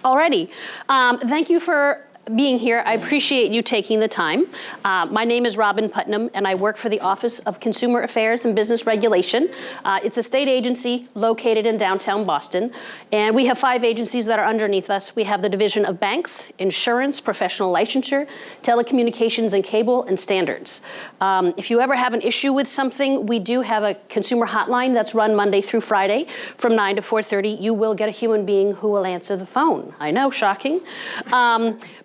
Alrighty. Thank you for being here. I appreciate you taking the time. My name is Robin Putnam, and I work for the Office of Consumer Affairs and Business Regulation. It's a state agency located in downtown Boston, and we have 5 agencies that are underneath us. We have the Division of Banks, Insurance, Professional Licensure, Telecommunications and Cable, and Standards. If you ever have an issue with something, we do have a consumer hotline that's run Monday through Friday from 9 to 4:30. You will get a human being who will answer the phone. I know, shocking.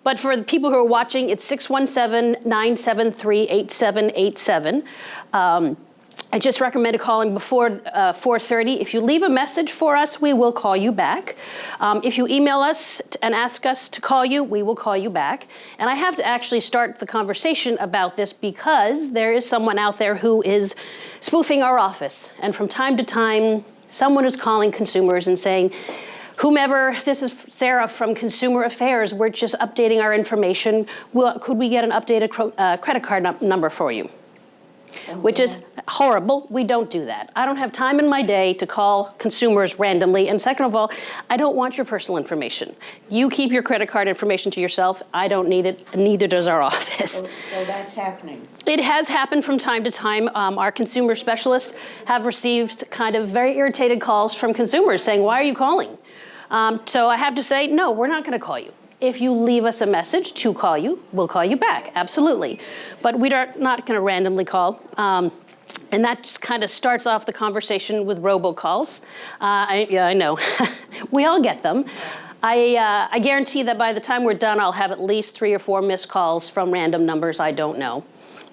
But for the people who are watching, it's 617-973-8787. I just recommend calling before 4:30. If you leave a message for us, we will call you back. If you email us and ask us to call you, we will call you back. And I have to actually start the conversation about this because there is someone out there who is spoofing our office. And from time to time, someone is calling consumers and saying, whomever, this is Sarah from Consumer Affairs, we're just updating our information. Could we get an updated credit card number for you? Which is horrible. We don't do that. I don't have time in my day to call consumers randomly. And second of all, I don't want your personal information. You keep your credit card information to yourself. I don't need it, neither does our office. So that's happening. It has happened from time to time. Our consumer specialists have received kind of very irritated calls from consumers saying, why are you calling? So I have to say, no, we're not going to call you. If you leave us a message to call you, we'll call you back, absolutely. But we are not going to randomly call. And that just kind of starts off the conversation with robocalls. Yeah, I know. We all get them. I guarantee that by the time we're done, I'll have at least 3 or 4 missed calls from random numbers I don't know.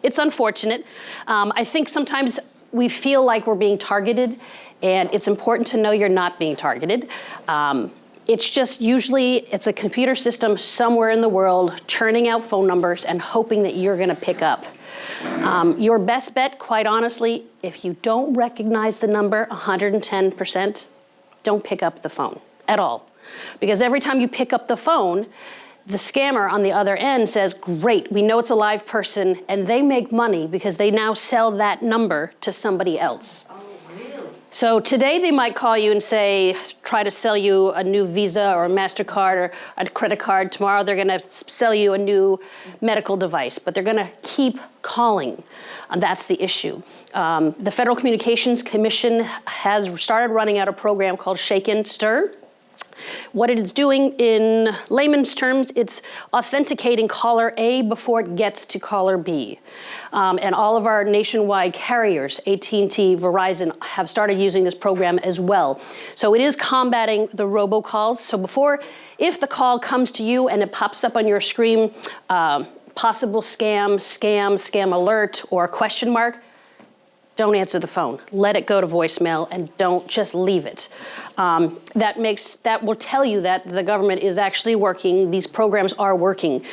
It's unfortunate. I think sometimes we feel like we're being targeted, and it's important to know you're not being targeted. It's just usually, it's a computer system somewhere in the world churning out phone numbers and hoping that you're gonna pick up. Your best bet, quite honestly, if you don't recognize the number 110%, don't pick up the phone at all. Because every time you pick up the phone, the scammer on the other end says, great, we know it's a live person, and they make money because they now sell that number to somebody else. So today they might call you and say, try to sell you a new Visa or a MasterCard or a credit card. Tomorrow they're gonna sell you a new medical device, but they're gonna keep calling. That's the issue. The Federal Communications Commission has started running out a program called Shake and Stir. What it is doing in layman's terms, it's authenticating caller A before it gets to caller B. And all of our nationwide carriers, AT&T, Verizon, have started using this program as well. So it is combating the robocalls. So if the call comes to you and it pops up on your screen, possible scam alert, or question mark, don't answer the phone. Let it go to voicemail and don't just leave it. That will tell you that the government is actually working. These programs are working.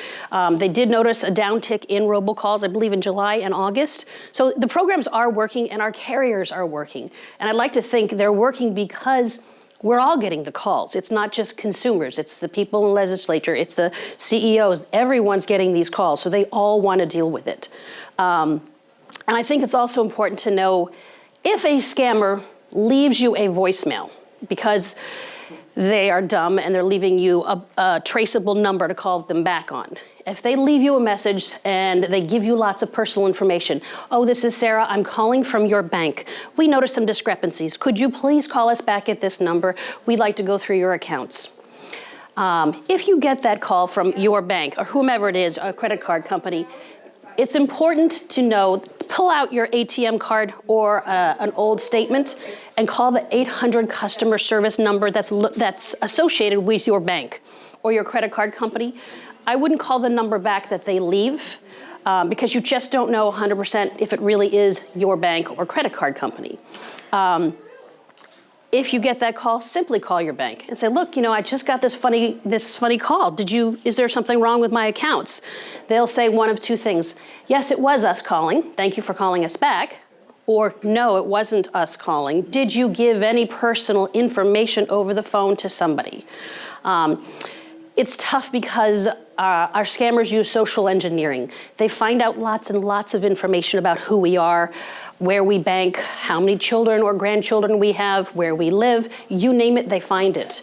They did notice a downtick in robocalls, I believe in July and August. So the programs are working and our carriers are working. And I'd like to think they're working because we're all getting the calls. It's not just consumers, it's the people in the legislature, it's the CEOs, everyone's getting these calls, so they all want to deal with it. And I think it's also important to know if a scammer leaves you a voicemail because they are dumb and they're leaving you a traceable number to call them back on. If they leave you a message and they give you lots of personal information, oh, this is Sarah, I'm calling from your bank. We noticed some discrepancies. Could you please call us back at this number? We'd like to go through your accounts. If you get that call from your bank or whomever it is, a credit card company, it's important to know, pull out your ATM card or an old statement and call the 800 customer service number that's associated with your bank or your credit card company. I wouldn't call the number back that they leave because you just don't know 100% if it really is your bank or credit card company. If you get that call, simply call your bank and say, look, I just got this funny call. Is there something wrong with my accounts? They'll say one of 2 things. Yes, it was us calling. Thank you for calling us back. Or no, it wasn't us calling. Did you give any personal information over the phone to somebody? It's tough because Our scammers use social engineering. They find out lots and lots of information about who we are, where we bank, how many children or grandchildren we have, where we live, you name it, they find it.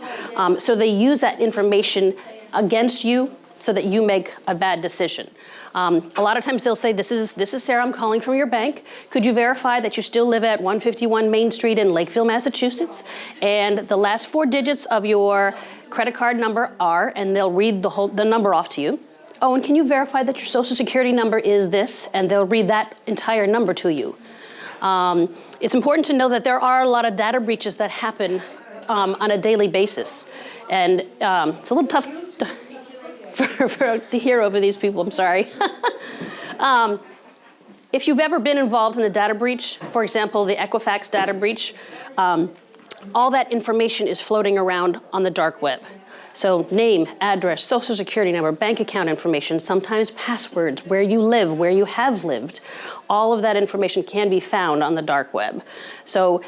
So they use that information against you so that you make a bad decision. A lot of times they'll say, this is Sarah, I'm calling from your bank. Could you verify that you still live at 151 Main Street in Lakeville, Massachusetts? And the last 4 digits of your credit card number are, and they'll read the number off to you. Oh, and can you verify that your social security number is this? And they'll read that entire number to you. It's important to know that there are a lot of data breaches that happen on a daily basis. And it's a little tough to hear over these people, I'm sorry. If you've ever been involved in a data breach, for example, the Equifax data breach, all that information is floating around on the dark web. So name, address, social security number, bank account information, sometimes passwords, where you live, where you have lived. All of that information can be found on the dark web. So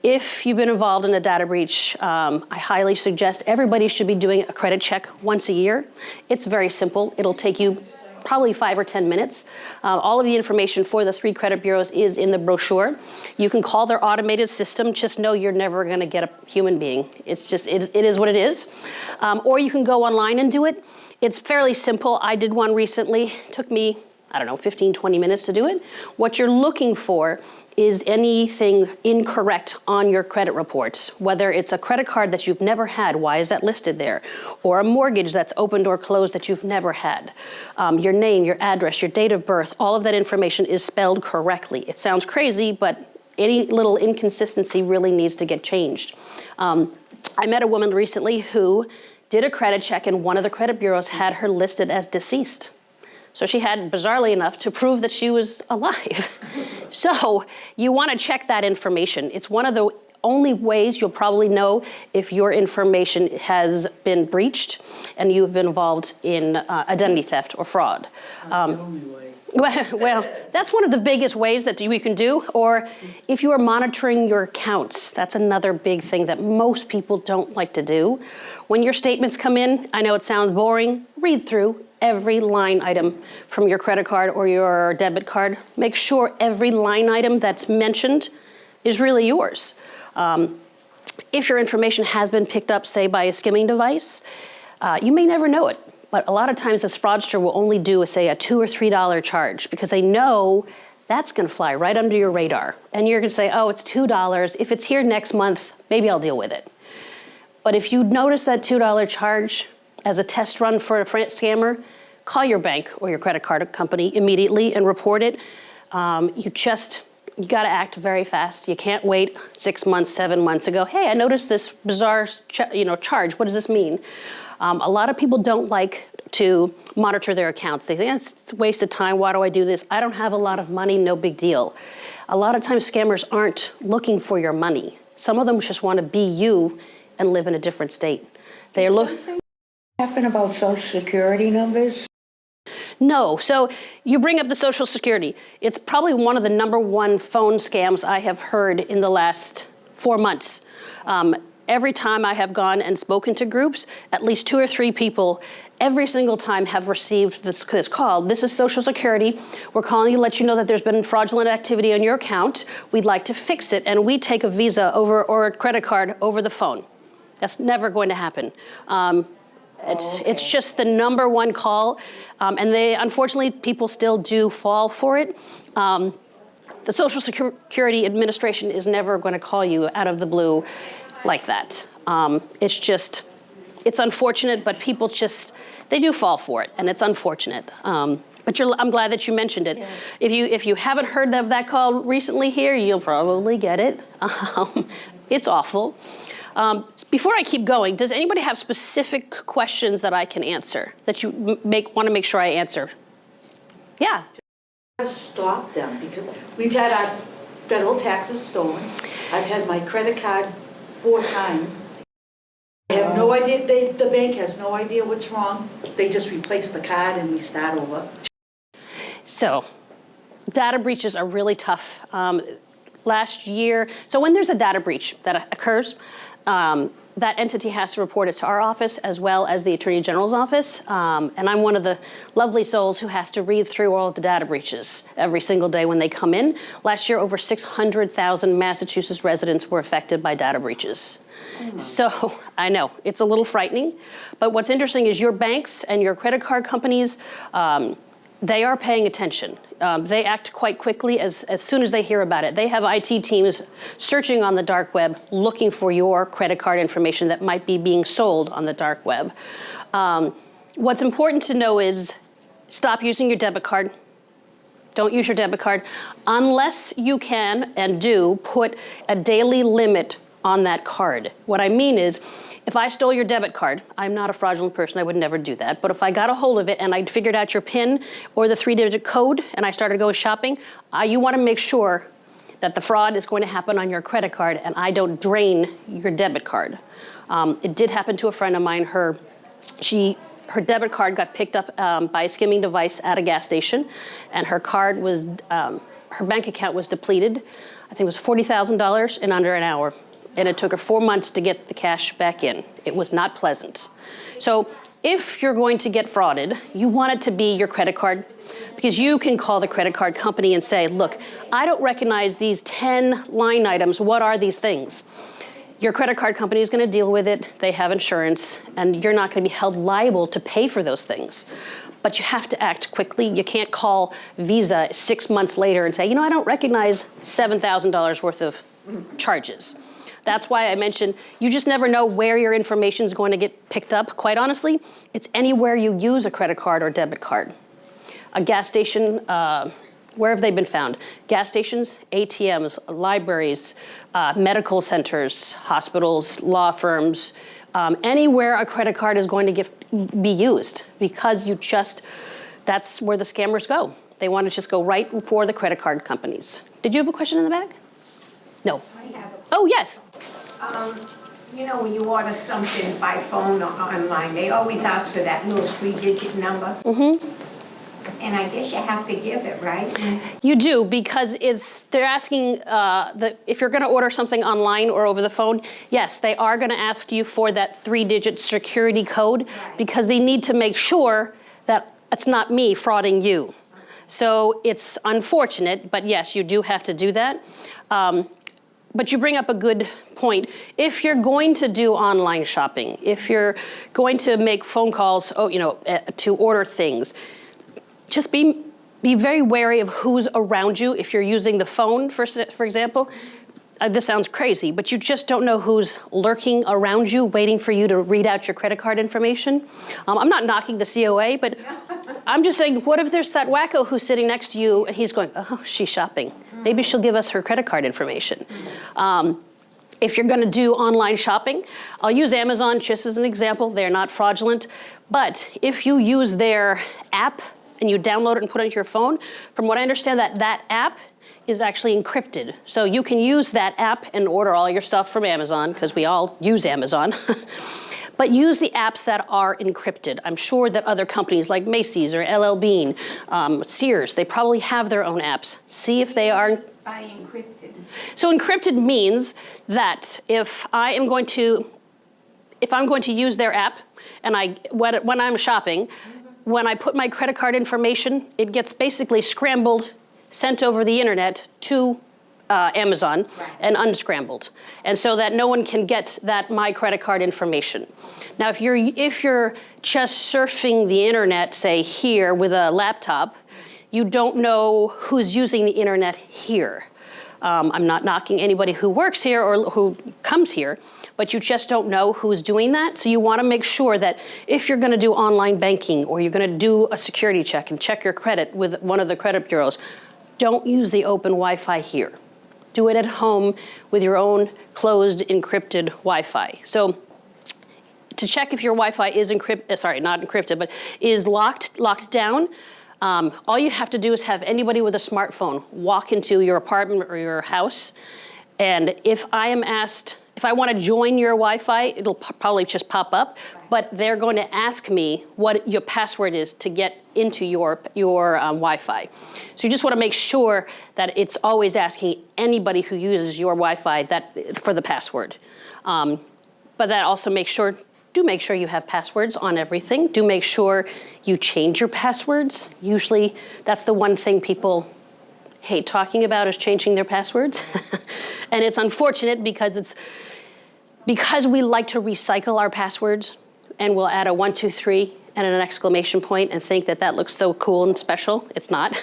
if you've been involved in a data breach, I highly suggest everybody should be doing a credit check once a year. It's very simple. It'll take you probably 5 or 10 minutes. All of the information for the 3 credit bureaus is in the brochure. You can call their automated system. Just know you're never going to get a human being. It's just, it is what it is. Or you can go online and do it. It's fairly simple. I did one recently. It took me, I don't know, 15, 20 minutes to do it. What you're looking for is anything incorrect on your credit report, whether it's a credit card that you've never had, why is that listed there? Or a mortgage that's opened or closed that you've never had. Your name, your address, your date of birth, all of that information is spelled correctly. It sounds crazy, but any little inconsistency really needs to get changed. I met a woman recently who did a credit check and one of the credit bureaus had her listed as deceased. So she had, bizarrely enough, to prove that she was alive. So you want to check that information. It's one of the only ways you'll probably know if your information has been breached and you've been involved in identity theft or fraud. Well, that's one of the biggest ways that we can do. Or if you are monitoring your accounts, that's another big thing that most people don't like to do. When your statements come in, I know it sounds boring, read through every line item from your credit card or your debit card. Make sure every line item that's mentioned is really yours. If your information has been picked up, say, by a skimming device, you may never know it. But a lot of times this fraudster will only do, say, a $2 or $3 charge because they know that's going to fly right under your radar. And you're going to say, oh, it's $2. If it's here next month, maybe I'll deal with it. But if you notice that $2 charge as a test run for a scammer, call your bank or your credit card company immediately and report it. You got to act very fast. You can't wait 6 months, 7 months to go, hey, I noticed this bizarre charge. What does this mean? A lot of people don't like to monitor their accounts. They think it's a waste of time. Why do I do this? I don't have a lot of money, no big deal. A lot of times scammers aren't looking for your money. Some of them just want to be you and live in a different state. They're looking. Happen about Social Security numbers? No, so you bring up the Social Security. It's probably one of the #1 phone scams I have heard in the last 4 months. Every time I have gone and spoken to groups, at least 2 or 3 people every single time have received this call. This is Social Security. We're calling you to let you know that there's been fraudulent activity on your account. We'd like to fix it, and we take a Visa over or a credit card over the phone. That's never going to happen. It's just the #1 call, and unfortunately, people still do fall for it. The Social Security Administration is never going to call you out of the blue like that. It's unfortunate, but people they do fall for it, and it's unfortunate. But I'm glad that you mentioned it. Yeah. If you haven't heard of that call recently here, you'll probably get it. It's awful. Before I keep going, does anybody have specific questions that I can answer, that you want to make sure I answer? Yeah. Stop them, because we've had our federal taxes stolen. I've had my credit card 4 times. I have no idea, the bank has no idea what's wrong. They just replace the card and we start over. So, data breaches are really tough. Last year, so when there's a data breach that occurs, that entity has to report it to our office as well as the Attorney General's office. And I'm one of the lovely souls who has to read through all of the data breaches every single day when they come in. Last year, over 600,000 Massachusetts residents were affected by data breaches. So I know it's a little frightening, but what's interesting is your banks and your credit card companies, they are paying attention. They act quite quickly as soon as they hear about it. They have IT teams searching on the dark web, looking for your credit card information that might be being sold on the dark web. What's important to know is stop using your debit card. Don't use your debit card unless you can and do put a daily limit on that card. What I mean is, if I stole your debit card, I'm not a fraudulent person, I would never do that, but if I got a hold of it and I figured out your PIN or the 3-digit code and I started going shopping, you want to make sure that the fraud is going to happen on your credit card and I don't drain your debit card. It did happen to a friend of mine. Her debit card got picked up by a skimming device at a gas station, and her card was, her bank account was depleted. I think it was $40,000 in under an hour. And it took her 4 months to get the cash back in. It was not pleasant. So if you're going to get frauded, you want it to be your credit card, because you can call the credit card company and say, look, I don't recognize these 10 line items. What are these things? Your credit card company is going to deal with it. They have insurance, and you're not going to be held liable to pay for those things. But you have to act quickly. You can't call Visa 6 months later and say, you know, I don't recognize $7,000 worth of charges. That's why I mentioned you just never know where your information is going to get picked up. Quite honestly, it's anywhere you use a credit card or debit card. A gas station, where have they been found? Gas stations, ATMs, libraries, medical centers, hospitals, law firms, anywhere a credit card is going to be used, because that's where the scammers go. They want to just go right for the credit card companies. Did you have a question in the back? No. I have a, Oh, yes. you know, when you order something by phone or online, they always ask for that little 3-digit number. Mm-hmm. And I guess you have to give it, right? You do, because they're asking if you're going to order something online or over the phone, yes, they are going to ask you for that 3-digit security code, right, because they need to make sure that it's not me frauding you. So it's unfortunate, but yes, you do have to do that. But you bring up a good point. If you're going to do online shopping, if you're going to make phone calls, to order things, just be very wary of who's around you. If you're using the phone, for example, this sounds crazy, but you just don't know who's lurking around you, waiting for you to read out your credit card information. I'm not knocking the COA, but I'm just saying, what if there's that wacko who's sitting next to you and he's going, oh, she's shopping. Maybe she'll give us her credit card information. If you're going to do online shopping, I'll use Amazon just as an example. They're not fraudulent. But if you use their app and you download it and put it into your phone, from what I understand, that app is actually encrypted. So you can use that app and order all your stuff from Amazon, because we all use Amazon. But use the apps that are encrypted. I'm sure that other companies like Macy's or LL Bean, Sears, they probably have their own apps. See if they are. By encrypted. So encrypted means that if I'm going to use their app, and when I'm shopping, when I put my credit card information, it gets basically scrambled, sent over the internet to Amazon, right, and unscrambled, and so that no one can get my credit card information. Now, if you're just surfing the internet, say here with a laptop, you don't know who's using the internet here. I'm not knocking anybody who works here or who comes here, but you just don't know who's doing that. So you want to make sure that if you're going to do online banking or you're going to do a security check and check your credit with one of the credit bureaus, don't use the open Wi-Fi here. Do it at home with your own closed, encrypted Wi-Fi. So to check if your Wi-Fi is not encrypted, but is locked down, all you have to do is have anybody with a smartphone walk into your apartment or your house, and if I want to join your Wi-Fi, it'll probably just pop up, but they're going to ask me what your password is to get into your Wi-Fi. So you just want to make sure that it's always asking anybody who uses your Wi-Fi for the password. But that also makes sure, do make sure you have passwords on everything. Do make sure you change your passwords. Usually that's the one thing people hate talking about, is changing their passwords. And it's unfortunate because we like to recycle our passwords, and we'll add a 1, 2, 3 and an exclamation point and think that that looks so cool and special. It's not.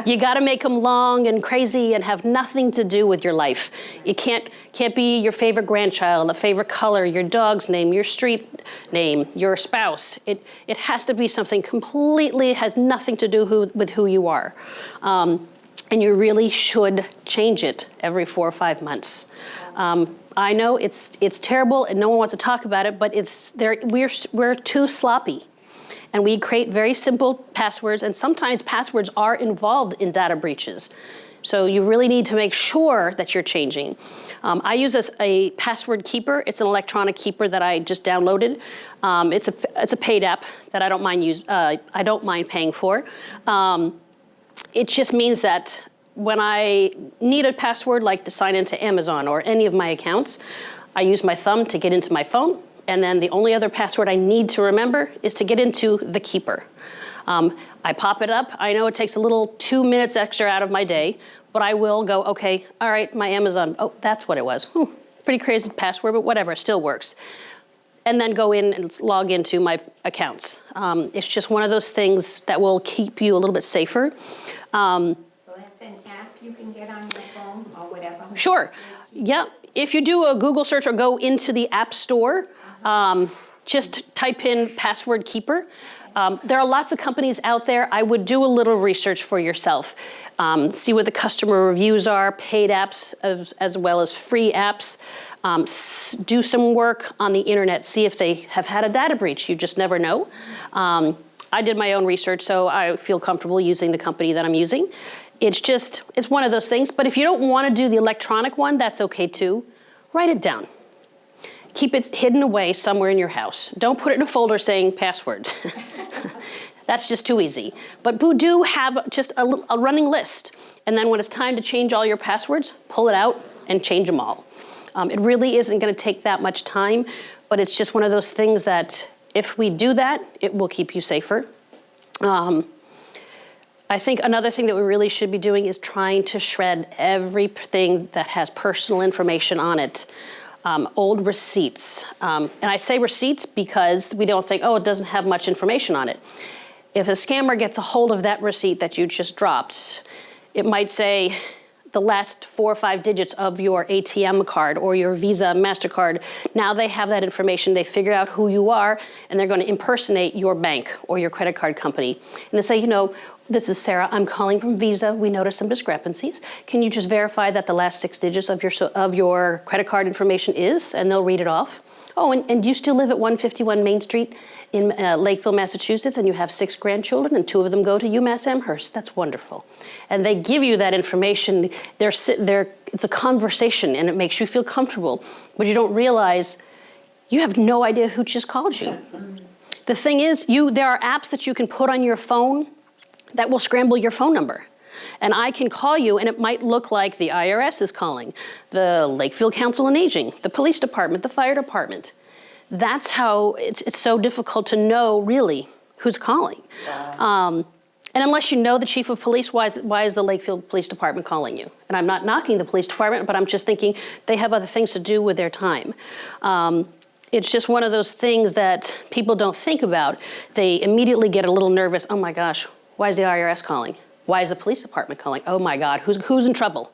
You gotta make them long and crazy and have nothing to do with your life. It can't be your favorite grandchild, a favorite color, your dog's name, your street name, your spouse. It has to be something completely, has nothing to do with who you are. And you really should change it every 4 or 5 months. I know it's terrible and no one wants to talk about it, but we're too sloppy. And we create very simple passwords, and sometimes passwords are involved in data breaches. So you really need to make sure that you're changing. I use a password keeper. It's an electronic keeper that I just downloaded. It's a paid app that I don't mind paying for. It just means that when I need a password, like to sign into Amazon or any of my accounts, I use my thumb to get into my phone, and then the only other password I need to remember is to get into the keeper. I pop it up. I know it takes a little 2 minutes extra out of my day, but I will go, okay, all right, my Amazon, oh, that's what it was. Pretty crazy password, but whatever, it still works. And then go in and log into my accounts. It's just one of those things that will keep you a little bit safer. So that's an app you can get on your phone or whatever? Sure, yeah. If you do a Google search or go into the App Store, just type in password keeper. There are lots of companies out there. I would do a little research for yourself. See what the customer reviews are, paid apps as well as free apps. Do some work on the internet, see if they have had a data breach. You just never know. I did my own research, so I feel comfortable using the company that I'm using. It's one of those things, but if you don't want to do the electronic one, that's okay too. Write it down. Keep it hidden away somewhere in your house. Don't put it in a folder saying passwords. That's just too easy. But do have just a running list. And then when it's time to change all your passwords, pull it out and change them all. It really isn't going to take that much time, but it's just one of those things that if we do that, it will keep you safer. I think another thing that we really should be doing is trying to shred everything that has personal information on it. Old receipts. And I say receipts because we don't think, oh, it doesn't have much information on it. If a scammer gets a hold of that receipt that you just dropped, it might say the last 4 or 5 digits of your ATM card or your Visa, MasterCard. Now they have that information, they figure out who you are, and they're gonna impersonate your bank or your credit card company. And they say, you know, this is Sarah, I'm calling from Visa, we noticed some discrepancies. Can you just verify that the last 6 digits of your credit card information is? And they'll read it off. Oh, and you still live at 151 Main Street in Lakeville, Massachusetts, and you have 6 grandchildren, and 2 of them go to UMass Amherst. That's wonderful. And they give you that information. It's a conversation, and it makes you feel comfortable, but you don't realize you have no idea who just called you. The thing is, there are apps that you can put on your phone that will scramble your phone number. And I can call you, and it might look like the IRS is calling, the Lakeville Council on Aging, the police department, the fire department. That's how it's so difficult to know really who's calling. Wow. And unless you know the chief of police, why is the Lakeville Police Department calling you? And I'm not knocking the police department, but I'm just thinking they have other things to do with their time. It's just one of those things that people don't think about. They immediately get a little nervous. Oh my gosh, why is the IRS calling? Why is the police department calling? Oh my God, who's in trouble?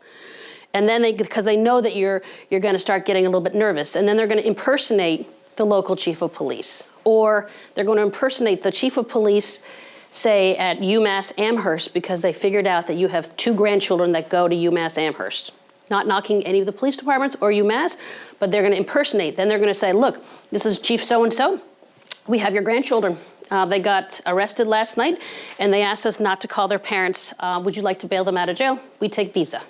And then because they know that you're gonna start getting a little bit nervous, and then they're gonna impersonate the local chief of police, or they're gonna impersonate the chief of police, say at UMass Amherst, because they figured out that you have 2 grandchildren that go to UMass Amherst. Not knocking any of the police departments or UMass, but they're gonna impersonate. Then they're gonna say, look, this is Chief so-and-so. We have your grandchildren. They got arrested last night, and they asked us not to call their parents. Would you like to bail them out of jail? We take Visa.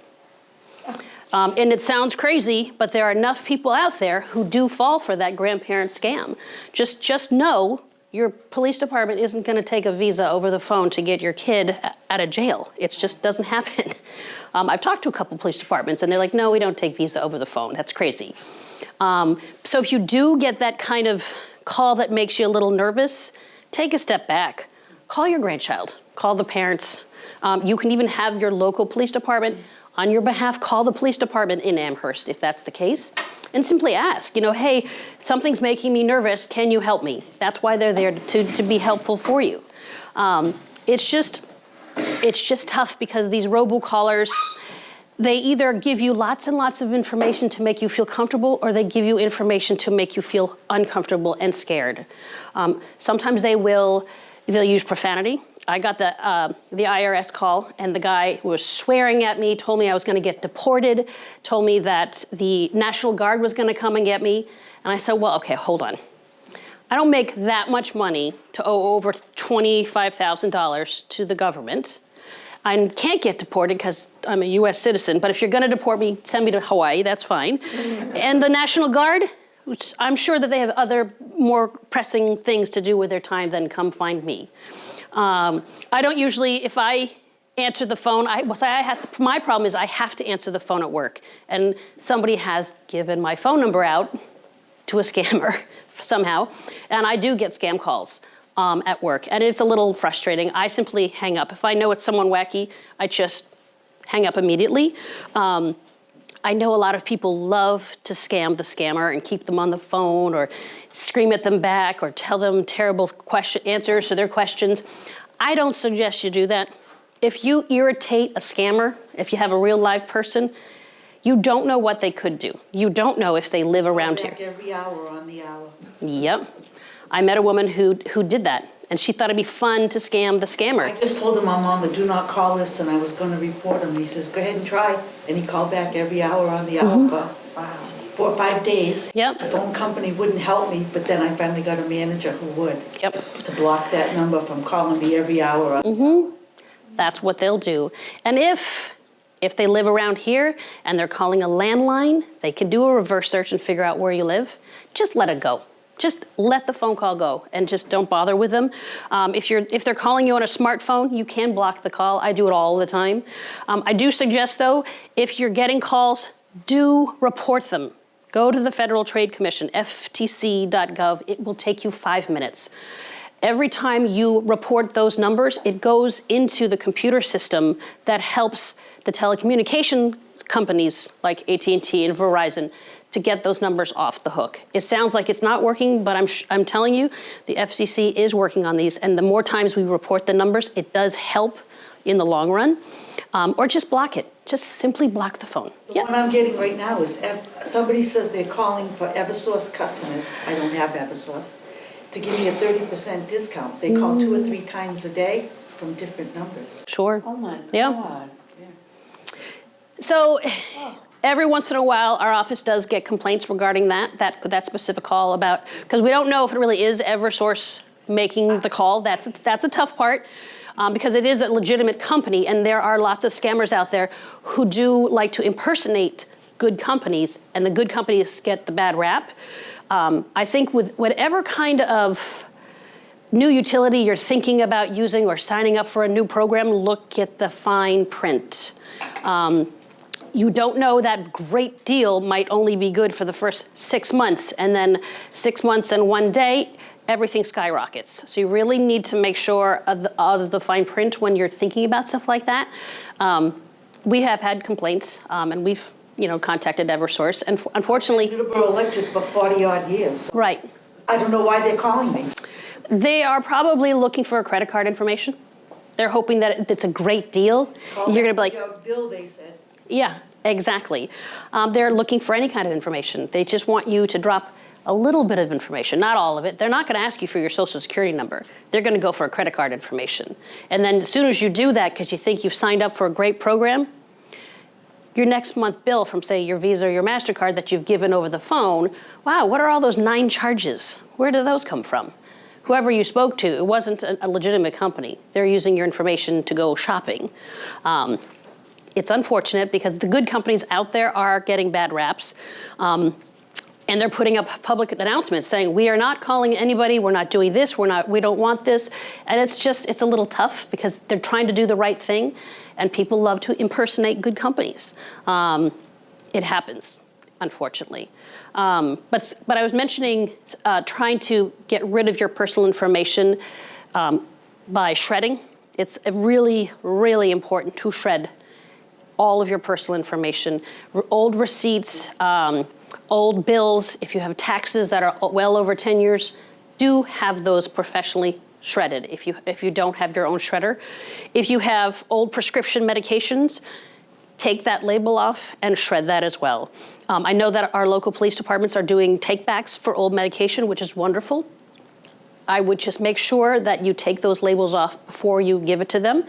And it sounds crazy, but there are enough people out there who do fall for that grandparent scam. Just know your police department isn't gonna take a Visa over the phone to get your kid out of jail. It just doesn't happen. I've talked to a couple police departments, and they're like, no, we don't take Visa over the phone. That's crazy. So if you do get that kind of call that makes you a little nervous, take a step back. Call your grandchild, call the parents. You can even have your local police department on your behalf, call the police department in Amherst if that's the case, and simply ask, hey, something's making me nervous, can you help me? That's why they're there to be helpful for you. It's just tough because these robocallers, they either give you lots and lots of information to make you feel comfortable, or they give you information to make you feel uncomfortable and scared. Sometimes they'll use profanity. I got the IRS call, and the guy was swearing at me, told me I was going to get deported, told me that the National Guard was going to come and get me. And I said, well, okay, hold on. I don't make that much money to owe over $25,000 to the government. I can't get deported because I'm a US citizen, but if you're gonna deport me, send me to Hawaii, that's fine. And the National Guard, which I'm sure that they have other more pressing things to do with their time than come find me. I don't usually, if I answer the phone, my problem is I have to answer the phone at work, and somebody has given my phone number out to a scammer somehow, and I do get scam calls at work, and it's a little frustrating. I simply hang up. If I know it's someone wacky, I just hang up immediately. I know a lot of people love to scam the scammer and keep them on the phone or scream at them back or tell them terrible answers to their questions. I don't suggest you do that. If you irritate a scammer, if you have a real live person, you don't know what they could do. You don't know if they live around here. Every hour on the hour. Yep. I met a woman who did that, and she thought it'd be fun to scam the scammer. I just told him I'm on the do not call list and I was going to report him. He says, go ahead and try. And he called back every hour on the hour for 4 or 5 days. Yep. The phone company wouldn't help me, but then I finally got a manager who would. Yep. To block that number from calling me every hour. That's what they'll do. And if they live around here and they're calling a landline, they can do a reverse search and figure out where you live. Just let it go. Just let the phone call go and just don't bother with them. If they're calling you on a smartphone, you can block the call. I do it all the time. I do suggest, though, if you're getting calls, do report them. Go to the Federal Trade Commission, ftc.gov. It will take you 5 minutes. Every time you report those numbers, it goes into the computer system that helps the telecommunication companies like AT&T and Verizon to get those numbers off the hook. It sounds like it's not working, but I'm telling you, the FCC is working on these, and the more times we report the numbers, it does help in the long run. Or just block it. Just simply block the phone. The one I'm getting right now is somebody says they're calling for Eversource customers. I don't have Eversource. To give me a 30% discount. They call 2 or 3 times a day from different numbers. Sure. Oh my God. Yeah. So every once in a while, our office does get complaints regarding that specific call about, because we don't know if it really is Eversource making the call. That's a tough part. Because it is a legitimate company, and there are lots of scammers out there who do like to impersonate good companies, and the good companies get the bad rap. I think with whatever kind of new utility you're thinking about using or signing up for a new program, look at the fine print. You don't know that great deal might only be good for the first 6 months, and then 6 months and 1 day, everything skyrockets. So you really need to make sure of the fine print when you're thinking about stuff like that. We have had complaints, and we've contacted Eversource, and unfortunately, Middleborough Electric for 40-odd years. right. I don't know why they're calling me. They are probably looking for credit card information. They're hoping that it's a great deal. You're going to be like, Your bill, they said. yeah, exactly. They're looking for any kind of information. They just want you to drop a little bit of information, not all of it. They're not going to ask you for your social security number. They're going to go for a credit card information. And then as soon as you do that, because you think you've signed up for a great program, your next month bill from, say, your Visa or your MasterCard that you've given over the phone, wow, what are all those 9 charges? Where do those come from? Whoever you spoke to, it wasn't a legitimate company. They're using your information to go shopping. It's unfortunate because the good companies out there are getting bad raps. And they're putting up public announcements saying, we are not calling anybody, we're not doing this, we don't want this. And it's a little tough because they're trying to do the right thing, and people love to impersonate good companies. It happens. unfortunately. But I was mentioning trying to get rid of your personal information by shredding. It's really, really important to shred all of your personal information, old receipts, old bills. If you have taxes that are well over 10 years, do have those professionally shredded if you don't have your own shredder. If you have old prescription medications, take that label off and shred that as well. I know that our local police departments are doing take-backs for old medication, which is wonderful. I would just make sure that you take those labels off before you give it to them.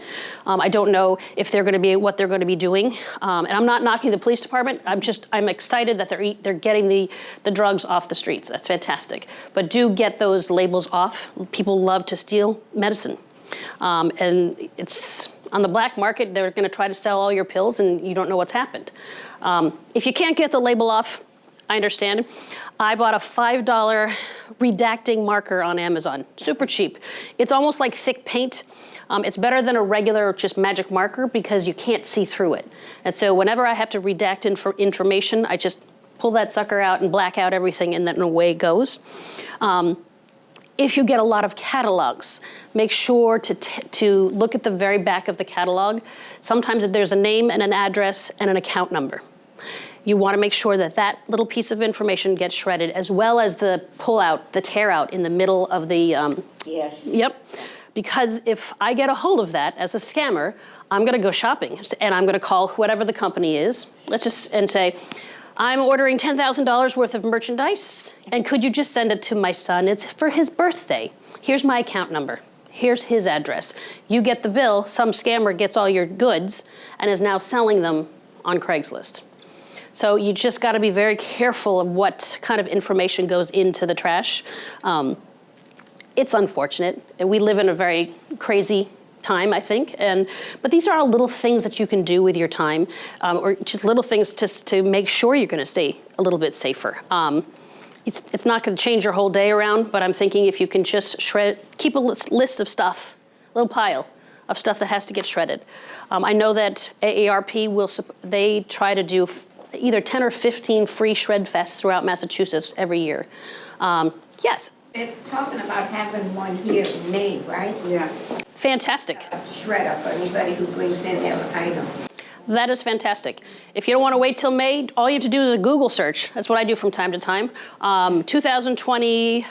I don't know if they're going to be what they're going to be doing, and I'm not knocking the police department. I'm excited that they're getting the drugs off the streets. That's fantastic. But do get those labels off. People love to steal medicine, and it's on the black market. They're going to try to sell all your pills, and you don't know what's happened. If you can't get the label off, I understand. I bought a $5 redacting marker on Amazon, super cheap. It's almost like thick paint. It's better than a regular just magic marker because you can't see through it. And so whenever I have to redact information, I just pull that sucker out and black out everything, and then away it goes. If you get a lot of catalogs, make sure to look at the very back of the catalog. Sometimes there's a name and an address and an account number. You want to make sure that that little piece of information gets shredded, as well as the pull-out, the tear-out in the middle of the... Yes. Yep. Because if I get a hold of that as a scammer, I'm going to go shopping, and I'm going to call whatever the company is, and say, I'm ordering $10,000 worth of merchandise, and could you just send it to my son? It's for his birthday. Here's my account number. Here's his address. You get the bill, some scammer gets all your goods, and is now selling them on Craigslist. So you just got to be very careful of what kind of information goes into the trash. It's unfortunate. We live in a very crazy time, I think. But these are all little things that you can do with your time, or just little things just to make sure you're going to stay a little bit safer. It's not going to change your whole day around, but I'm thinking if you can just keep a list of stuff, a little pile of stuff that has to get shredded. I know that AARP they try to do either 10 or 15 free shred fests throughout Massachusetts every year. Yes? They're talking about having one here in May, right? Yeah. Fantastic. A shredder for anybody who brings in their items. That is fantastic. If you don't want to wait till May, all you have to do is a Google search. That's what I do from time to time. 2020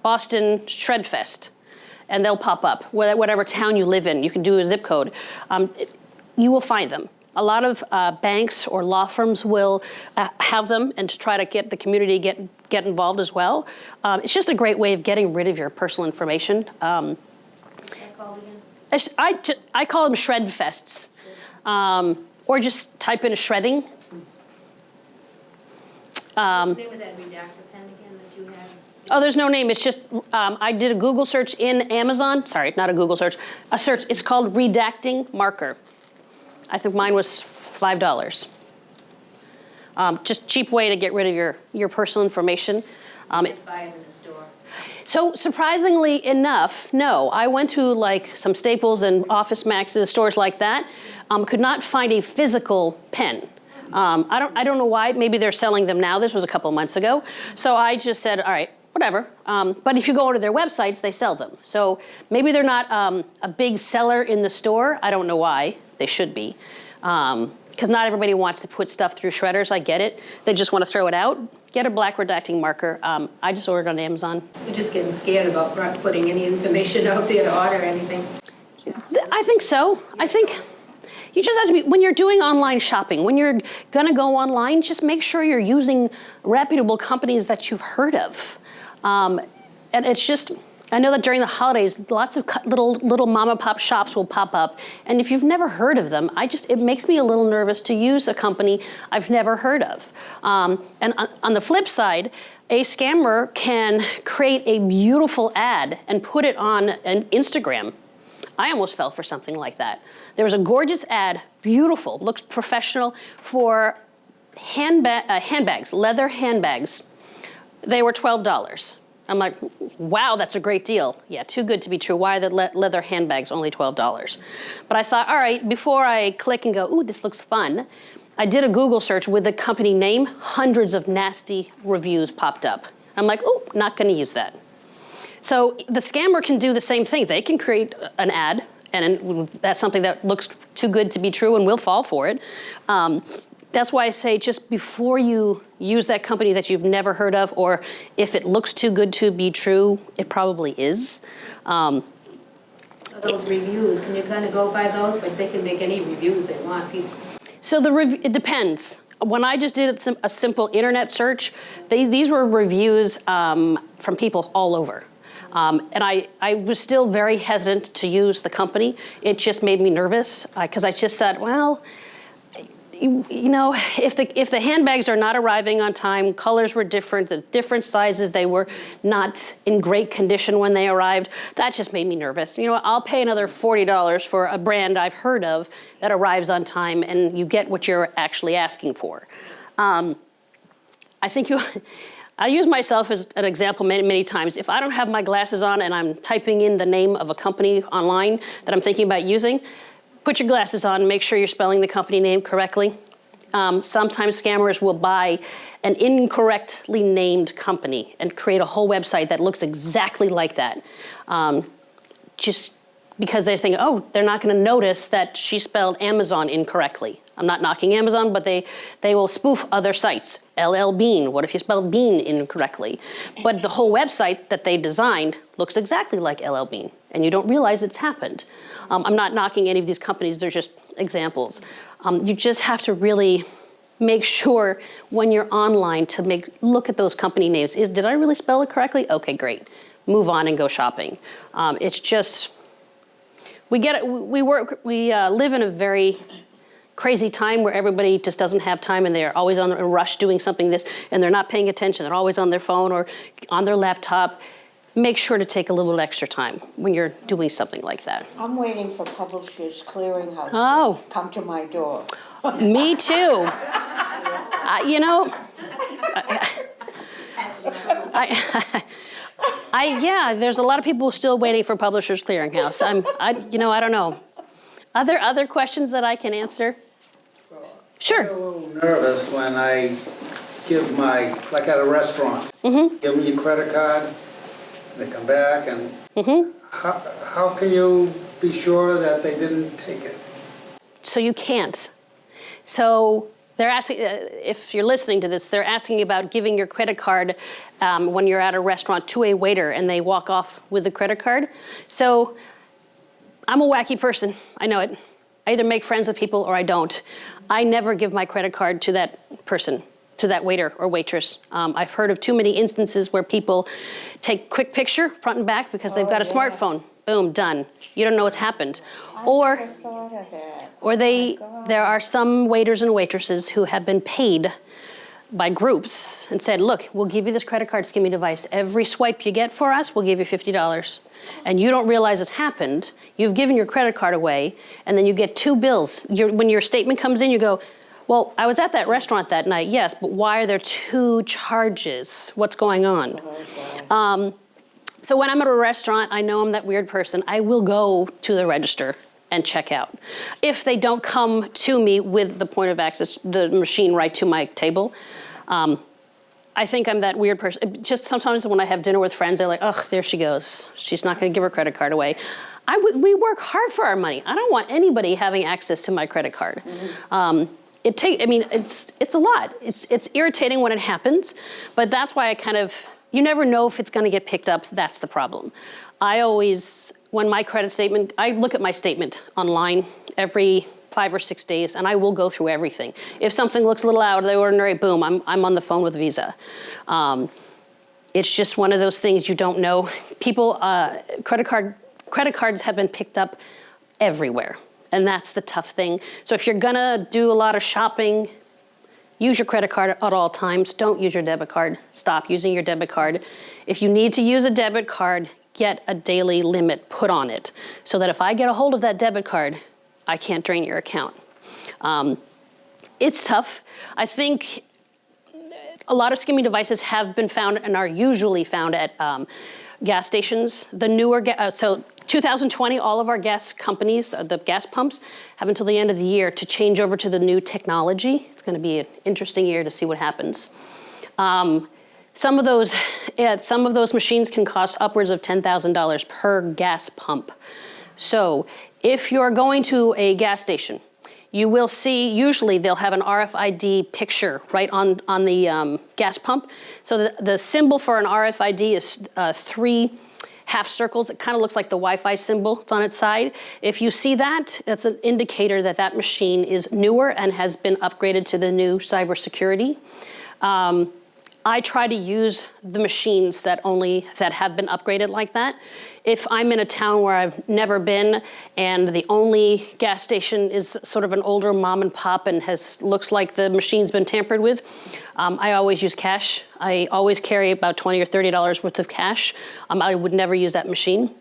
Boston Shred Fest. And they'll pop up, whatever town you live in. You can do a zip code. You will find them. A lot of banks or law firms will have them, and to try to get the community get involved as well. It's just a great way of getting rid of your personal information. I call them shred fests, or just type in shredding. What's the name of that redactor pen again that you have? Oh, there's no name. It's just, I did a Google search in Amazon. Sorry, not a Google search. A search. It's called redacting marker. I think mine was $5. Just cheap way to get rid of your personal information. You can buy them in the store. So surprisingly enough, no. I went to like some Staples and Office Maxes, stores like that. Could not find a physical pen. I don't know why. Maybe they're selling them now. This was a couple months ago. So I just said, all right, whatever. But if you go to their websites, they sell them. So maybe they're not a big seller in the store. I don't know why. They should be. Because not everybody wants to put stuff through shredders. I get it. They just want to throw it out. Get a black redacting marker. I just ordered on Amazon. You're just getting scared about not putting any information out there to order anything. I think so. I think you just have to be, when you're doing online shopping, when you're going to go online, just make sure you're using reputable companies that you've heard of. And it's just, I know that during the holidays, lots of little mom and pop shops will pop up. And if you've never heard of them, it makes me a little nervous to use a company I've never heard of. And on the flip side, a scammer can create a beautiful ad and put it on an Instagram. I almost fell for something like that. There was a gorgeous ad, beautiful, looked professional, for handbags, leather handbags. They were $12. I'm like, wow, that's a great deal. Yeah, too good to be true. Why are the leather handbags only $12? But I thought, all right, before I click and go, ooh, this looks fun, I did a Google search with the company name, hundreds of nasty reviews popped up. I'm like, oh, not gonna use that. So the scammer can do the same thing. They can create an ad, and that's something that looks too good to be true, and we'll fall for it. That's why I say just before you use that company that you've never heard of, or if it looks too good to be true, it probably is. Those reviews, can you kind of go by those? But they can make any reviews they want. People. So it depends. When I just did a simple internet search, these were reviews from people all over. And I was still very hesitant to use the company. It just made me nervous because I just said, well, you know, if the handbags are not arriving on time, colors were different, the different sizes, they were not in great condition when they arrived, that just made me nervous. You know, I'll pay another $40 for a brand I've heard of that arrives on time and you get what you're actually asking for. I think I use myself as an example many times. If I don't have my glasses on and I'm typing in the name of a company online that I'm thinking about using, put your glasses on and make sure you're spelling the company name correctly. Sometimes scammers will buy an incorrectly named company and create a whole website that looks exactly like that. Just because they think, oh, they're not gonna notice that she spelled Amazon incorrectly. I'm not knocking Amazon, but they will spoof other sites. LL Bean, what if you spelled Bean incorrectly? But the whole website that they designed looks exactly like LL Bean, and you don't realize it's happened. I'm not knocking any of these companies, they're just examples. You just have to really make sure when you're online to look at those company names. Did I really spell it correctly? Okay, great. Move on and go shopping. It's just, we live in a very crazy time where everybody just doesn't have time and they're always on a rush doing something and they're not paying attention. They're always on their phone or on their laptop. Make sure to take a little extra time when you're doing something like that. I'm waiting for Publishers Clearinghouse Oh. to come to my door. Me too. You know, yeah, there's a lot of people still waiting for Publishers Clearinghouse. I don't know. Other questions that I can answer? Sure. I get a little nervous when I give like at a restaurant, give them your credit card, they come back and how can you be sure that they didn't take it? So you can't. So they're asking, if you're listening to this, they're asking about giving your credit card when you're at a restaurant to a waiter and they walk off with the credit card. So I'm a wacky person, I know it. I either make friends with people or I don't. I never give my credit card to that person, to that waiter or waitress. I've heard of too many instances where people take quick picture, front and back, because they've got a smartphone. Boom, done. You don't know what's happened. I never thought of that. Or there are some waiters and waitresses who have been paid by groups and said, look, we'll give you this credit card skimming device. Every swipe you get for us, we'll give you $50. And you don't realize it's happened. You've given your credit card away, and then you get two bills. When your statement comes in, you go, well, I was at that restaurant that night, yes, but why are there two charges? What's going on? So when I'm at a restaurant, I know I'm that weird person. I will go to the register and check out. If they don't come to me with the point of access, the machine right to my table, I think I'm that weird person. Just sometimes when I have dinner with friends, they're like, ugh, there she goes. She's not gonna give her credit card away. We work hard for our money. I don't want anybody having access to my credit card. It's a lot. It's irritating when it happens, but that's why you never know if it's gonna get picked up. That's the problem. When my credit statement, I look at my statement online every 5 or 6 days, and I will go through everything. If something looks a little out of the ordinary, boom, I'm on the phone with Visa. It's just one of those things you don't know. People, credit cards have been picked up everywhere, and that's the tough thing. So if you're gonna do a lot of shopping, use your credit card at all times. Don't use your debit card. Stop using your debit card. If you need to use a debit card, get a daily limit put on it so that if I get a hold of that debit card, I can't drain your account. It's tough. I think a lot of skimming devices have been found and are usually found at gas stations, the newer, so 2020, all of our gas companies, the gas pumps, have until the end of the year to change over to the new technology. It's going to be an interesting year to see what happens. Some of those machines can cost upwards of $10,000 per gas pump. So if you're going to a gas station, you will see, usually they'll have an RFID picture right on the gas pump. So the symbol for an RFID is 3 half circles. It kind of looks like the Wi-Fi symbol. It's on its side. If you see that, that's an indicator that that machine is newer and has been upgraded to the new cybersecurity. I try to use the machines that have been upgraded like that. If I'm in a town where I've never been and the only gas station is sort of an older mom and pop and looks like the machine's been tampered with, I always use cash. I always carry about $20 or $30 worth of cash. I would never use that machine.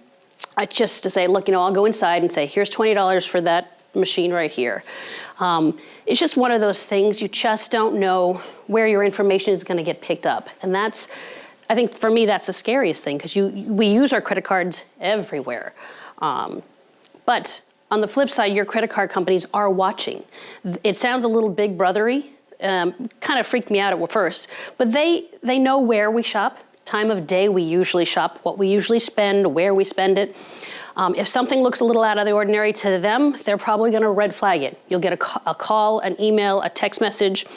Just to say, look, I'll go inside and say, here's $20 for that machine right here. It's just one of those things, you just don't know where your information is going to get picked up. And I think for me, that's the scariest thing, because we use our credit cards everywhere. But on the flip side, your credit card companies are watching. It sounds a little big brothery, kind of freaked me out at first, but they know where we shop, time of day we usually shop, what we usually spend, where we spend it. If something looks a little out of the ordinary to them, they're probably going to red flag it. You'll get a call, an email, a text message.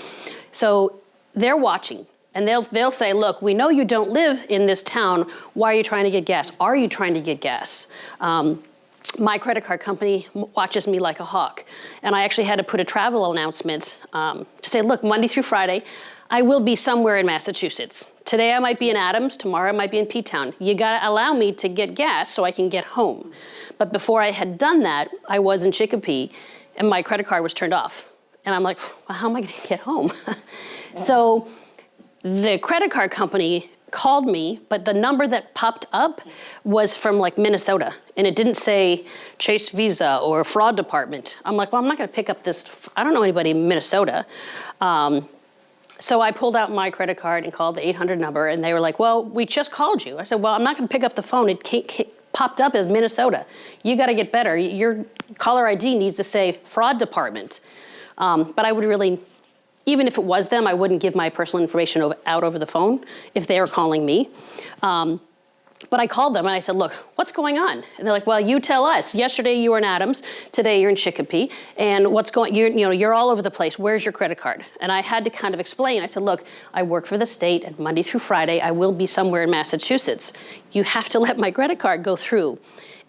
So they're watching, and they'll say, look, we know you don't live in this town. Why are you trying to get gas? Are you trying to get gas? My credit card company watches me like a hawk. And I actually had to put a travel announcement to say, look, Monday through Friday, I will be somewhere in Massachusetts. Today I might be in Adams, tomorrow I might be in P-Town. You gotta allow me to get gas so I can get home. But before I had done that, I was in Chicopee and my credit card was turned off. And I'm like, well, how am I gonna get home? So the credit card company called me, but the number that popped up was from like Minnesota. And it didn't say Chase Visa or fraud department. I'm like, well, I'm not gonna pick up this, I don't know anybody in Minnesota. So I pulled out my credit card and called the 800 number, and they were like, well, we just called you. I said, well, I'm not going to pick up the phone. It popped up as Minnesota. You got to get better. Your caller ID needs to say fraud department. But I would really, even if it was them, I wouldn't give my personal information out over the phone if they were calling me. But I called them and I said, look, what's going on? And they're like, well, you tell us. Yesterday you were in Adams, today you're in Chicopee, and you're all over the place. Where's your credit card? And I had to kind of explain. I said, look, I work for the state, and Monday through Friday I will be somewhere in Massachusetts. You have to let my credit card go through.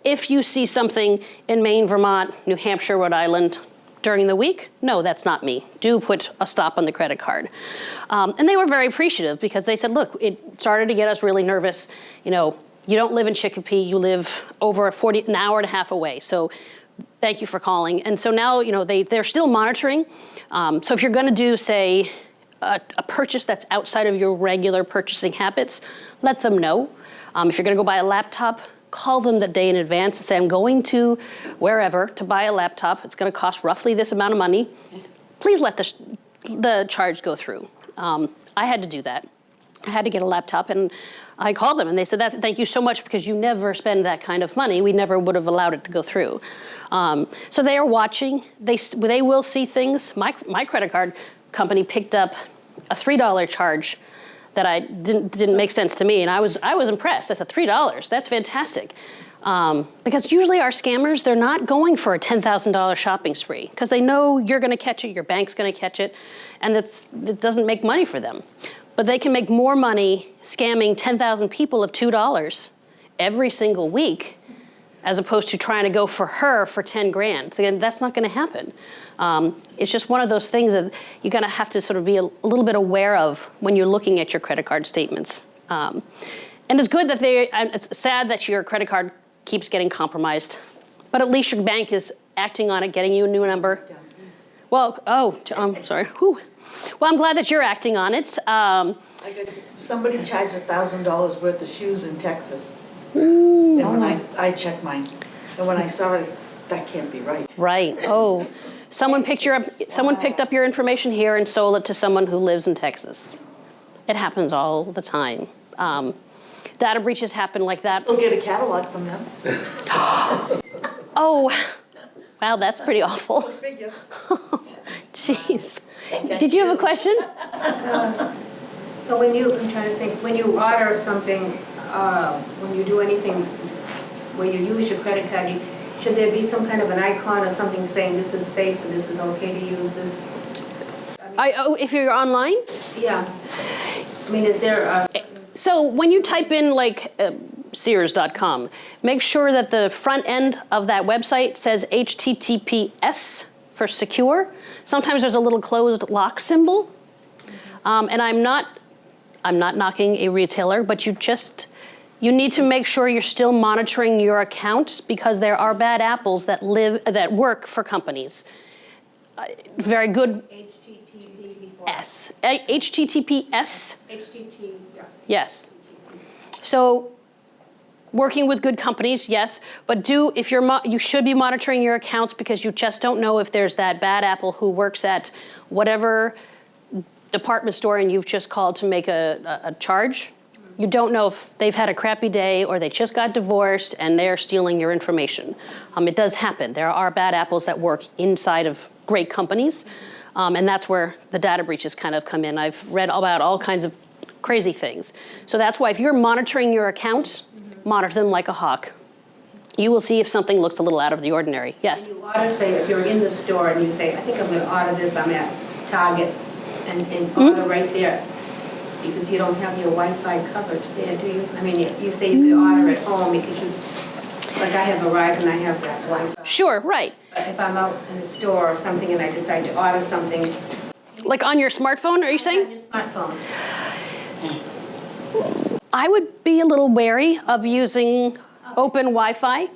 If you see something in Maine, Vermont, New Hampshire, Rhode Island during the week, no, that's not me. Do put a stop on the credit card. And they were very appreciative, because they said, look, it started to get us really nervous. You don't live in Chicopee, you live over an hour and a half away. So thank you for calling. And so now, they're still monitoring. So if you're gonna do, say, a purchase that's outside of your regular purchasing habits, let them know. If you're gonna go buy a laptop, call them the day in advance and say, I'm going to wherever to buy a laptop. It's gonna cost roughly this amount of money. Please let the charge go through. I had to do that. I had to get a laptop, and I called them and they said, thank you so much, because you never spend that kind of money. We never would have allowed it to go through. So they are watching. They will see things. My credit card company picked up a $3 charge that didn't make sense to me, and I was impressed. I said, $3, that's fantastic. Because usually our scammers, they're not going for a $10,000 shopping spree, because they know you're gonna catch it, your bank's gonna catch it, and it doesn't make money for them. But they can make more money scamming 10,000 people of $2 every single week, as opposed to trying to go for her for 10 grand. Again, that's not gonna happen. It's just one of those things that you're gonna have to sort of be a little bit aware of when you're looking at your credit card statements. And it's good that it's sad that your credit card keeps getting compromised, but at least your bank is acting on it, getting you a new number. Well, sorry. Whew. Well, I'm glad that you're acting on it. Somebody charged $1,000 worth of shoes in Texas. And when I checked mine, and when I saw it, I said, that can't be right. Right. Oh, someone picked up your information here and sold it to someone who lives in Texas. It happens all the time. data breaches happen like that. We'll get a catalog from them. Oh, wow, that's pretty awful. Figure. Jeez. Did you have a question? So when you, I'm trying to think, when you order something, when you do anything where you use your credit card, should there be some kind of an icon or something saying this is safe and this is okay to use this? If you're online? Yeah. I mean, is there a... So when you type in like Sears.com, make sure that the front end of that website says HTTPS for secure. Sometimes there's a little closed lock symbol. And I'm not knocking a retailer, but you need to make sure you're still monitoring your accounts because there are bad apples that work for companies. Very good. HTTP before. HTTPS. HTTP, yeah. Yes. So working with good companies, yes, but you should be monitoring your accounts because you just don't know if there's that bad apple who works at whatever department store and you've just called to make a charge. You don't know if they've had a crappy day or they just got divorced and they're stealing your information. It does happen. There are bad apples that work inside of great companies, and that's where the data breaches kind of come in. I've read about all kinds of crazy things. So that's why if you're monitoring your accounts, monitor them like a hawk. You will see if something looks a little out of the ordinary. Yes? You order, say, if you're in the store and you say, I think I'm going to order this, I'm at Target, and order right there, because you don't have your Wi-Fi coverage there, do you? I mean, you say you could order at home because like I have Verizon, I have that Wi-Fi. Sure, right. But if I'm out in the store or something and I decide to order something. Like on your smartphone, are you saying? On your smartphone. I would be a little wary of using open Wi-Fi.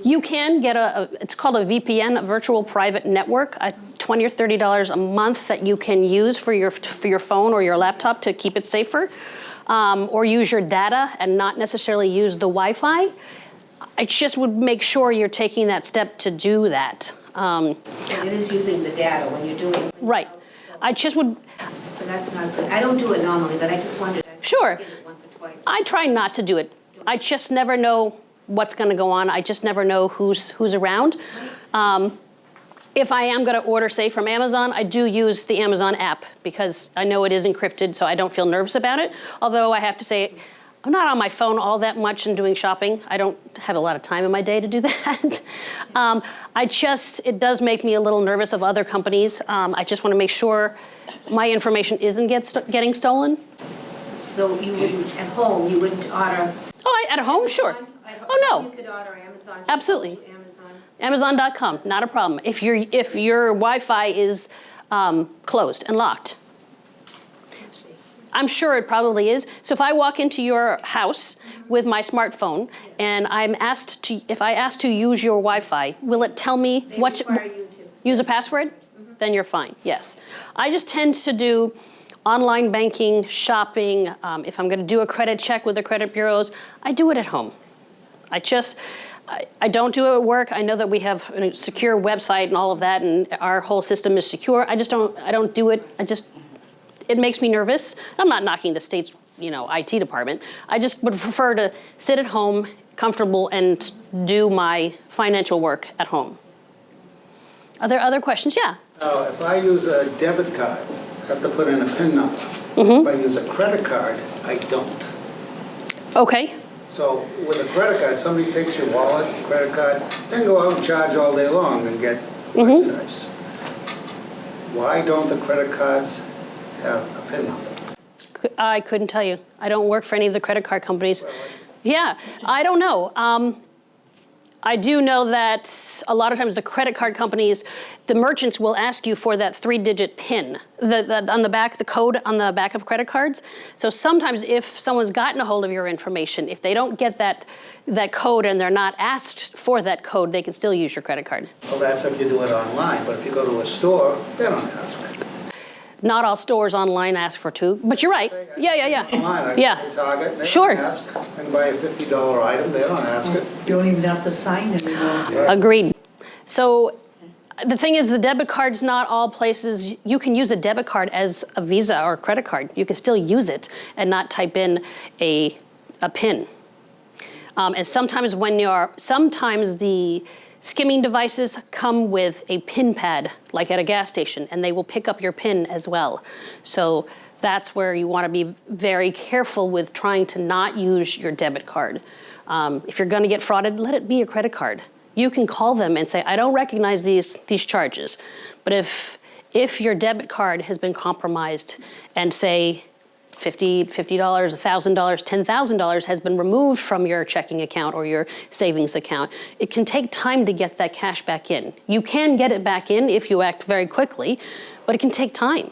You can get it's called a VPN, a virtual private network, $20 or $30 a month that you can use for your phone or your laptop to keep it safer, or use your data and not necessarily use the Wi-Fi. I just would make sure you're taking that step to do that. And it is using the data when you're doing. Right. I just would. So that's not good. I don't do it normally, but I just wondered. Sure. I did it once or twice. I try not to do it. I just never know what's going to go on. I just never know who's around. If I am going to order, say, from Amazon, I do use the Amazon app because I know it is encrypted, so I don't feel nervous about it. Although I have to say, I'm not on my phone all that much and doing shopping. I don't have a lot of time in my day to do that. It does make me a little nervous of other companies. I just want to make sure my information isn't getting stolen. So you wouldn't, at home, you wouldn't order? Oh, at home, sure. Oh, no. You could order Amazon. Just Absolutely. go to Amazon. Amazon.com, not a problem. If your Wi-Fi is closed and locked. I'm sure it probably is. So if I walk into your house with my smartphone and if I ask to use your Wi-Fi, will it tell me They require you to. use a password? Then you're fine, yes. I just tend to do online banking, shopping. If I'm gonna do a credit check with the credit bureaus, I do it at home. I don't do it at work. I know that we have a secure website and all of that, and our whole system is secure. I don't do it. It makes me nervous. I'm not knocking the state's, IT department. I just would prefer to sit at home, comfortable, and do my financial work at home. Are there other questions? Yeah. Now, if I use a debit card, I have to put in a PIN number. Mm-hmm. If I use a credit card, I don't. Okay. So with a credit card, somebody takes your wallet, credit card, then go out and charge all day long and get merchandise. Why don't the credit cards have a PIN number? I couldn't tell you. I don't work for any of the credit card companies. Yeah, I don't know. I do know that a lot of times the credit card companies, the merchants will ask you for that 3-digit PIN, on the back, the code on the back of credit cards. So sometimes if someone's gotten a hold of your information, if they don't get that code and they're not asked for that code, they can still use your credit card. Well, that's if you do it online, but if you go to a store, they don't ask. Not all stores online ask for two, but you're right. Yeah. Online, I Yeah. go to Target, they Sure. don't ask. I can buy a $50 item, they don't ask it. You don't even have to sign anymore. Agreed. So the thing is, the debit card's not all places. You can use a debit card as a Visa or credit card. You can still use it and not type in a a PIN. And sometimes sometimes the skimming devices come with a PIN pad, like at a gas station, and they will pick up your PIN as well. So that's where you want to be very careful with trying to not use your debit card. If you're going to get frauded, let it be a credit card. You can call them and say, I don't recognize these charges. But if your debit card has been compromised and say $50, $1,000, $10,000 has been removed from your checking account or your savings account, it can take time to get that cash back in. You can get it back in if you act very quickly, but it can take time.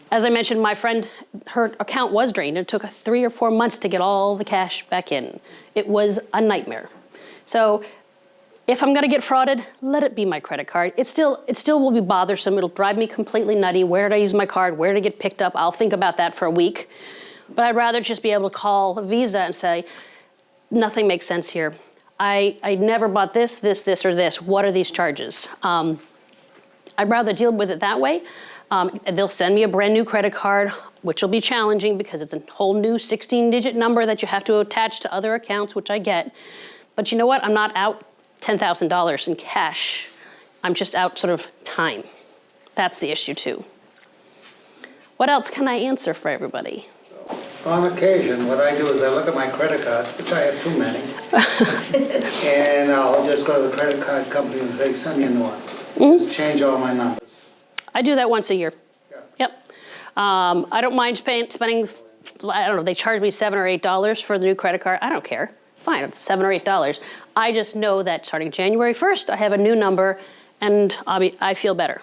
As I mentioned, my friend, her account was drained. It took 3 or 4 months to get all the cash back in. It was a nightmare. So if I'm gonna get frauded, let it be my credit card. It still will be bothersome. It'll drive me completely nutty. Where did I use my card? Where did it get picked up? I'll think about that for a week. But I'd rather just be able to call Visa and say, nothing makes sense here. I never bought this, or this. What are these charges? I'd rather deal with it that way. They'll send me a brand new credit card, which will be challenging because it's a whole new 16-digit number that you have to attach to other accounts, which I get. But you know what? I'm not out $10,000 in cash. I'm just out sort of time. That's the issue too. What else can I answer for everybody? On occasion, what I do is I look at my credit cards, which I have too many, and I'll just go to the credit card company and say, send me a new one. Just change all my numbers. I do that once a year. Yeah. Yep. I don't mind spending, I don't know, they charge me $7 or $8 for the new credit card. I don't care. Fine, it's $7 or $8. I just know that starting January 1st, I have a new number and I feel better.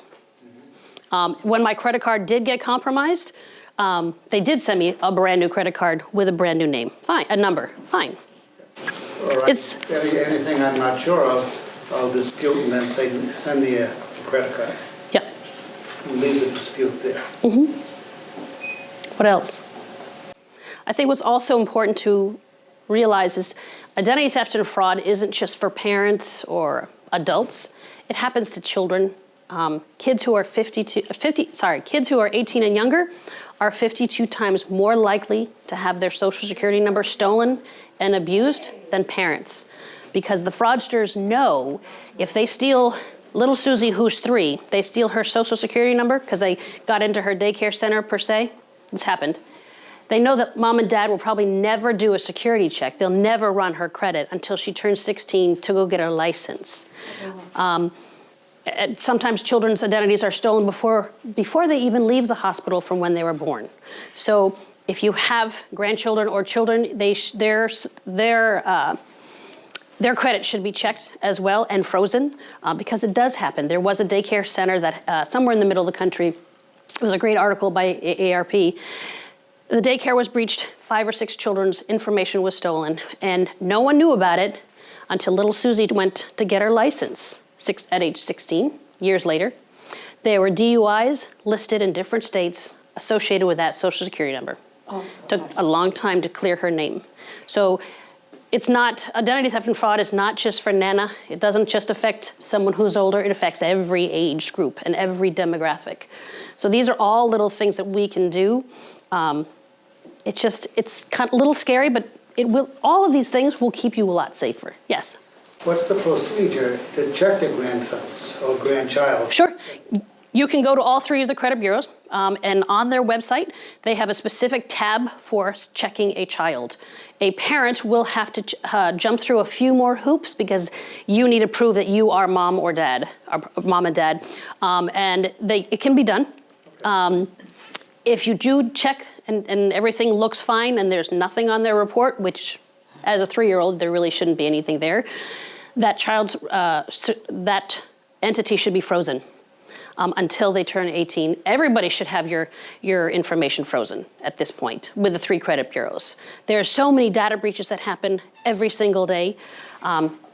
When my credit card did get compromised, they did send me a brand new credit card with a brand new name. Fine, a number, fine. All right. Anything I'm not sure of, I'll dispute and then say, send me a credit card. Yep. And leave the dispute there. What else? I think what's also important to realize is identity theft and fraud isn't just for parents or adults. It happens to children. Kids who are kids who are 18 and younger are 52 times more likely to have their social security number stolen and abused than parents. Because the fraudsters know if they steal little Susie, who's 3, they steal her social security number because they got into her daycare center per se. It's happened. They know that mom and dad will probably never do a security check. They'll never run her credit until she turns 16 to go get her license. Sometimes children's identities are stolen before they even leave the hospital from when they were born. So if you have grandchildren or children, their credit should be checked as well and frozen because it does happen. There was a daycare center that somewhere in the middle of the country, it was a great article by AARP. The daycare was breached, 5 or 6 children's information was stolen, and no one knew about it until little Susie went to get her license at age 16, years later. There were DUIs listed in different states associated with that social security number. Took a long time to clear her name. So it's not, identity theft and fraud is not just for Nana. It doesn't just affect someone who's older, it affects every age group and every demographic. So these are all little things that we can do. It's kind of a little scary, but all of these things will keep you a lot safer. Yes? What's the procedure to check your grandsons or grandchild? Sure. You can go to all 3 of the credit bureaus, and on their website, they have a specific tab for checking a child. A parent will have to jump through a few more hoops because you need to prove that you are mom or dad, or mom and dad, and it can be done. If you do check and everything looks fine and there's nothing on their report, which as a 3-year-old, there really shouldn't be anything there, that entity should be frozen until they turn 18. Everybody should have your information frozen at this point with the 3 credit bureaus. There are so many data breaches that happen every single day.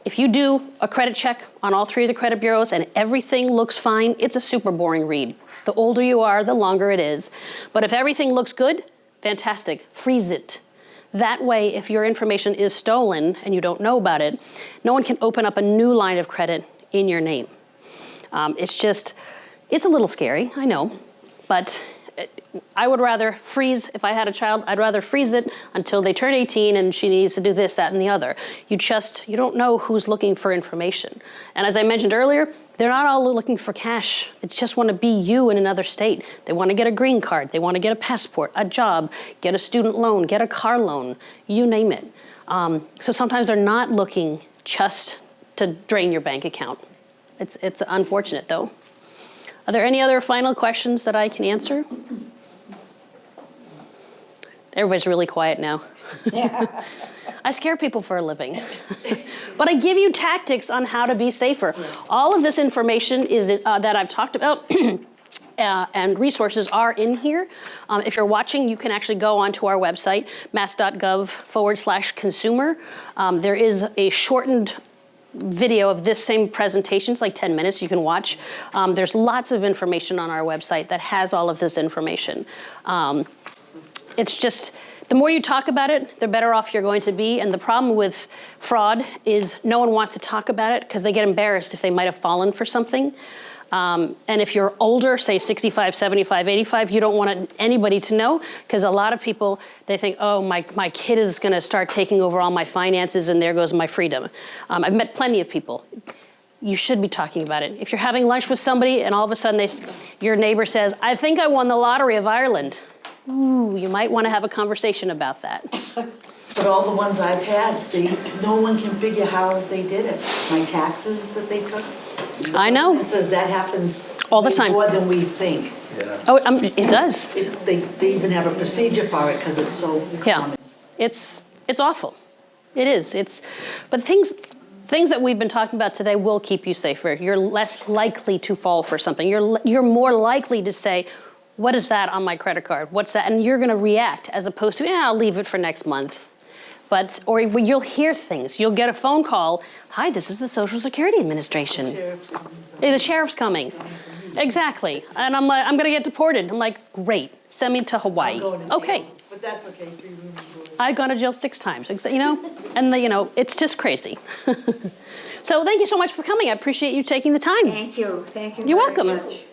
If you do a credit check on all 3 of the credit bureaus and everything looks fine, it's a super boring read. The older you are, the longer it is. But if everything looks good, fantastic, freeze it. That way, if your information is stolen and you don't know about it, no one can open up a new line of credit in your name. It's a little scary, I know, but I would rather freeze, if I had a child, I'd rather freeze it until they turn 18 and she needs to do this, that, and the other. You don't know who's looking for information. And as I mentioned earlier, they're not all looking for cash. They just want to be you in another state. They want to get a green card. They want to get a passport, a job, get a student loan, get a car loan, you name it. So sometimes they're not looking just to drain your bank account. It's unfortunate, though. Are there any other final questions that I can answer? Everybody's really quiet now. I scare people for a living. But I give you tactics on how to be safer. All of this information is that I've talked about and resources are in here. If you're watching, you can actually go onto our website, mass.gov/consumer. There is a shortened video of this same presentation. It's like 10 minutes you can watch. There's lots of information on our website that has all of this information. It's just, the more you talk about it, the better off you're going to be. And the problem with fraud is no one wants to talk about it because they get embarrassed if they might have fallen for something. And if you're older, say 65, 75, 85, you don't want anybody to know, because a lot of people, they think, oh, my kid is going to start taking over all my finances and there goes my freedom. I've met plenty of people. You should be talking about it. If you're having lunch with somebody and all of a sudden your neighbor says, I think I won the lottery of Ireland. Ooh, you might want to have a conversation about that. But all the ones I've had, no one can figure how they did it. My taxes that they took. I know. It says that happens all the way time. More than we think. Oh, it does. They even have a procedure for it because it's so common. Yeah, it's awful. It is. But things that we've been talking about today will keep you safer. You're less likely to fall for something. You're more likely to say, what is that on my credit card? What's that? And you're going to react as opposed to, I'll leave it for next month. Or you'll hear things. You'll get a phone call. Hi, this is the Social Security Administration. The sheriff's coming. Exactly. And I'm like, I'm going to get deported. I'm like, great. Send me to Hawaii. Okay. But that's okay. I've gone to jail 6 times, and it's just crazy. So thank you so much for coming. I appreciate you taking the time. Thank you. Thank you You're very welcome. much.